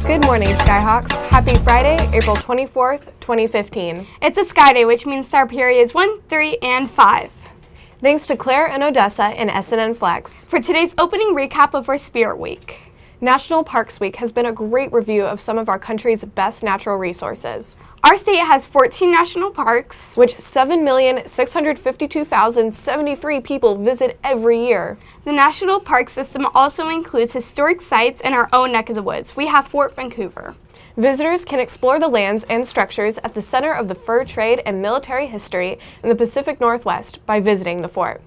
Good morning, Skyhawks. Happy Friday, April 24th, 2015. It's a sky day, which means star periods 1, 3, and 5. Thanks to Claire and Odessa and S.N.N. Flex. For today's opening recap of our Spirit Week. National Parks Week has been a great review of some of our country's best natural resources. Our state has 14 national parks, which 7,652,073 people visit every year. The national park system also includes historic sites in our own neck of the woods. We have Fort Vancouver. Visitors can explore the lands and structures at the center of the fur trade and military history in the Pacific Northwest by visiting the fort.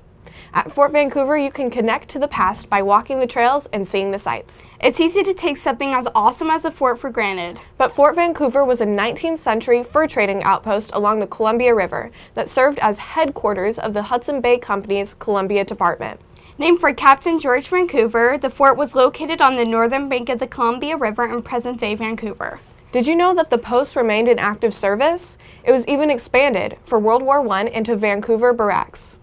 At Fort Vancouver, you can connect to the past by walking the trails and seeing the sights. It's easy to take something as awesome as a fort for granted. But Fort Vancouver was a 19th century fur trading outpost along the Columbia River that served as headquarters of the Hudson Bay Company's Columbia Department. Named for Captain George Vancouver, the fort was located on the northern bank of the Columbia River in present-day Vancouver. Did you know that the post remained in active service? It was even expanded for World War I into Vancouver Barracks.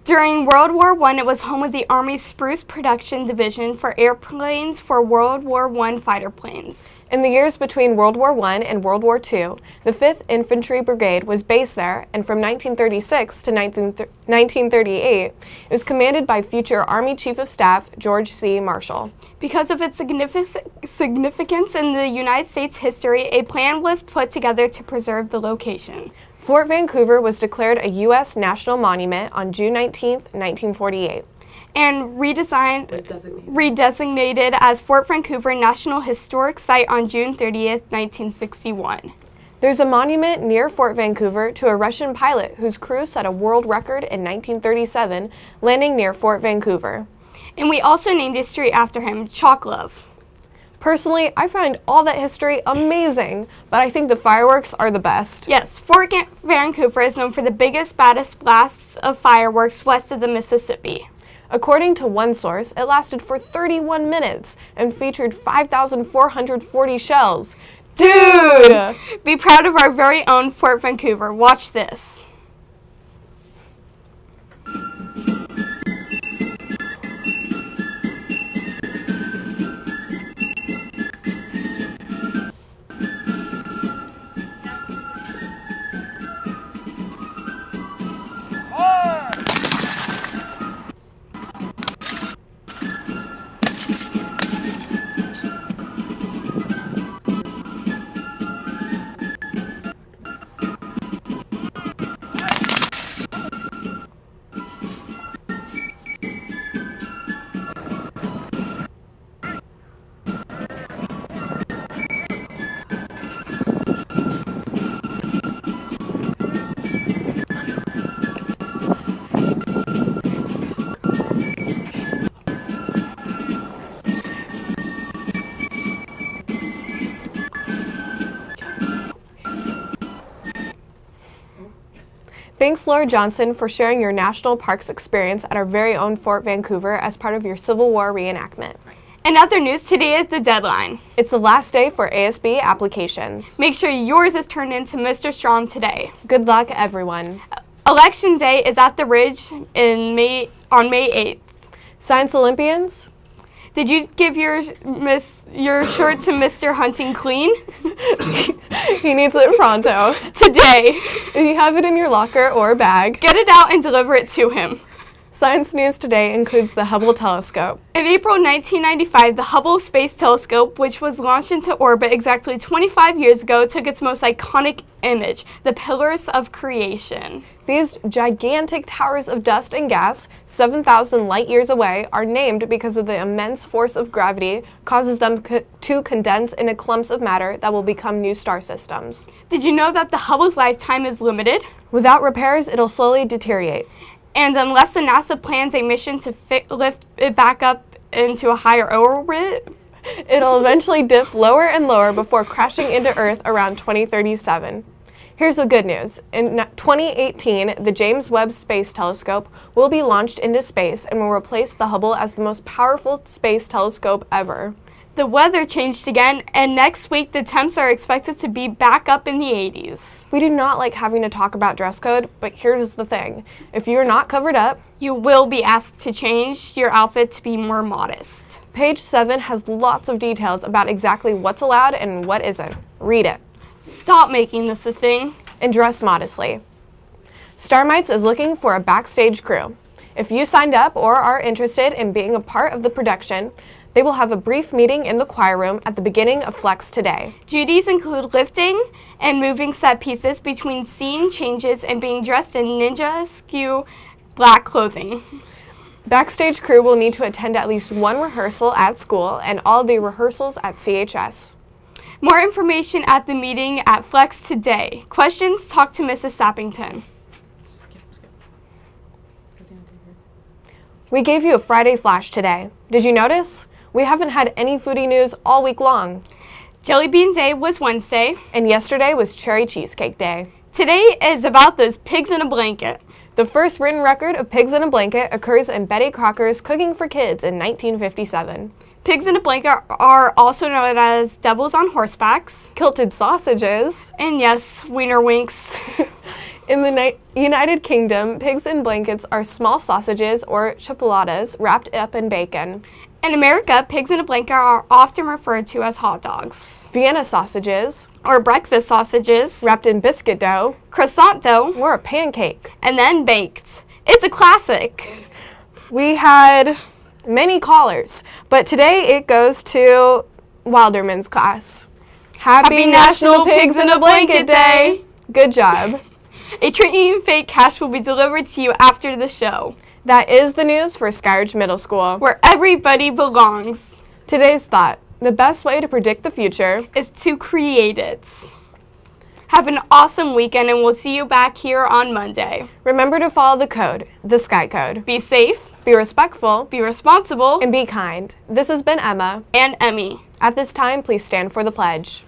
During World War I, it was home of the Army's Spruce Production Division for airplanes for World War I fighter planes. In the years between World War I and World War II, the 5th Infantry Brigade was based there, and from 1936 to 1938, it was commanded by future Army Chief of Staff George C. Marshall. Because of its significance in the United States history, a plan was put together to preserve the location. Fort Vancouver was declared a U.S. National Monument on June 19, 1948. And redesignated as Fort Vancouver National Historic Site on June 30, 1961. There's a monument near Fort Vancouver to a Russian pilot whose crew set a world record in 1937, landing near Fort Vancouver. And we also named a street after him, Chocolove. Personally, I find all that history amazing, but I think the fireworks are the best. Yes, Fort Vancouver is known for the biggest, baddest blasts of fireworks west of the Mississippi. According to one source, it lasted for 31 minutes and featured 5,440 shells. Dude! Be proud of our very own Fort Vancouver. Watch this. Thanks, Laura Johnson, for sharing your national parks experience at our very own Fort Vancouver as part of your Civil War reenactment. In other news, today is the deadline. It's the last day for ASB applications. Make sure yours is turned into Mr. Strong today. Good luck, everyone. Election Day is at the Ridge on May 8th. Science Olympians? Did you give your shirt to Mr. Hunting clean? He needs it pronto. Today. If you have it in your locker or bag, get it out and deliver it to him. Science news today includes the Hubble telescope. In April 1995, the Hubble Space Telescope, which was launched into orbit exactly 25 years ago, took its most iconic image, the Pillars of Creation. These gigantic towers of dust and gas, 7,000 light years away, are named because of the immense force of gravity causes them to condense into clumps of matter that will become new star systems. Did you know that the Hubble's lifetime is limited? Without repairs, it'll slowly deteriorate. And unless the NASA plans a mission to lift it back up into a higher orbit, it'll eventually dip lower and lower before crashing into Earth around 2037. Here's the good news. In 2018, the James Webb Space Telescope will be launched into space and will replace the Hubble as the most powerful space telescope ever. The weather changed again, and next week the temps are expected to be back up in the 80s. We do not like having to talk about dress code, but here's the thing. If you're not covered up, You will be asked to change your outfit to be more modest. page 7 has lots of details about exactly what's allowed and what isn't. Read it. Stop making this a thing. And dress modestly. Starmites is looking for a backstage crew. If you signed up or are interested in being a part of the production, they will have a brief meeting in the choir room at the beginning of Flex today. Duties include lifting and moving set pieces between scene changes and being dressed in ninja skew black clothing. Backstage crew will need to attend at least one rehearsal at school and all the rehearsals at CHS. More information at the meeting at Flex today. Questions? Talk to Mrs. Sappington. Skip. Go down to here. We gave you a Friday flash today. Did you notice? We haven't had any foodie news all week long. Jelly Bean Day was Wednesday. And yesterday was Cherry Cheesecake Day. Today is about those pigs in a blanket. The first written record of Pigs in a Blanket occurs in Betty Crocker's Cooking for Kids in 1957. Pigs in a blanket are also known as devils on horsebacks. Kilted sausages. And yes, wiener winks. In the United Kingdom, pigs in blankets are small sausages or chipolatas wrapped up in bacon. In America, pigs in a blanket are often referred to as hot dogs. Vienna sausages, Or breakfast sausages. wrapped in biscuit dough, Croissant dough. or a pancake. And then baked. It's a classic. We had many callers, but today it goes to Wilderman's class. Happy National Pigs in a Blanket Day! Good job. A treat and fake cash will be delivered to you after the show, That is the news for Skyridge Middle School. where everybody belongs, Today's thought: the best way to predict the future. is to create it. Have an awesome weekend, and we'll see you back here on Monday. Remember to follow the code, the Sky Code. Be safe, Be respectful be responsible, and be kind. This has been Emma. and Emmy. At this time, please stand for the pledge.